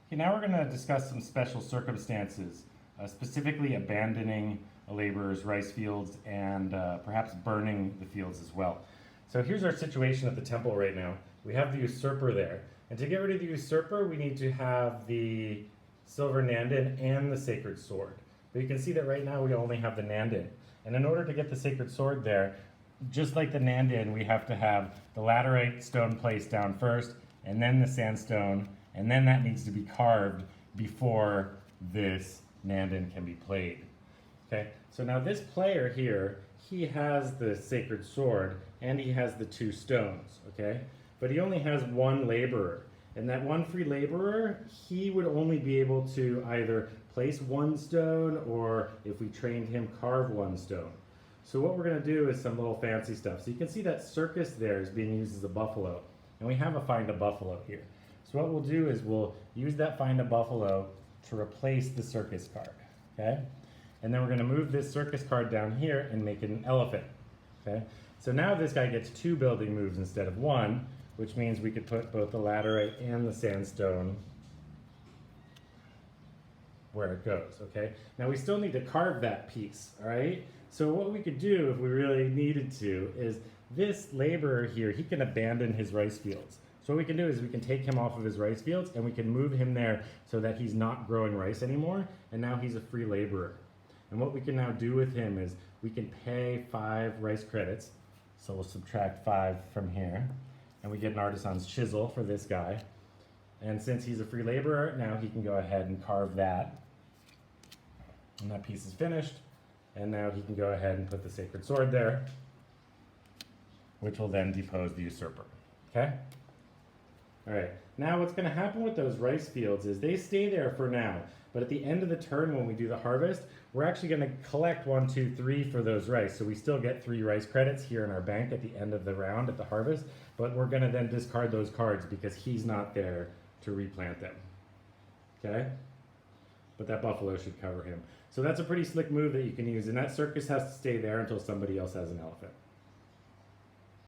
Okay, now we're going to discuss some special circumstances, specifically abandoning a laborer's rice fields and perhaps burning the fields as well. So here's our situation at the temple right now. We have the usurper there. And to get rid of the usurper, we need to have the silver Nandin and the sacred sword. But you can see that right now we only have the Nandin. And in order to get the sacred sword there, just like the Nandin, we have to have the laterite stone placed down first, and then the sandstone, and then that needs to be carved before this Nandin can be played. Okay, so now this player here, he has the sacred sword and he has the two stones, okay? But he only has one laborer. And that one free laborer, he would only be able to either place one stone or, if we trained him, carve one stone. So what we're going to do is some little fancy stuff. So you can see that circus there is being used as a buffalo. And we have a find a buffalo here. So what we'll do is we'll use that find a buffalo to replace the circus card, okay? And then we're going to move this circus card down here and make it an elephant, okay? So now this guy gets 2 building moves instead of 1, which means we could put both the laterite and the sandstone where it goes, okay? Now we still need to carve that piece, all right? So what we could do if we really needed to is this laborer here, he can abandon his rice fields. So what we can do is we can take him off of his rice fields and we can move him there so that he's not growing rice anymore, and now he's a free laborer. And what we can now do with him is we can pay 5 rice credits. So we'll subtract 5 from here, and we get an artisan's chisel for this guy. And since he's a free laborer, now he can go ahead and carve that. And that piece is finished. And now he can go ahead and put the sacred sword there, which will then depose the usurper. Okay? All right, now what's going to happen with those rice fields is they stay there for now, but at the end of the turn when we do the harvest, we're actually going to collect 1, 2, 3 for those rice. So we still get 3 rice credits here in our bank at the end of the round at the harvest, but we're going to then discard those cards because he's not there to replant them. Okay? But that buffalo should cover him. So that's a pretty slick move that you can use, and that circus has to stay there until somebody else has an elephant.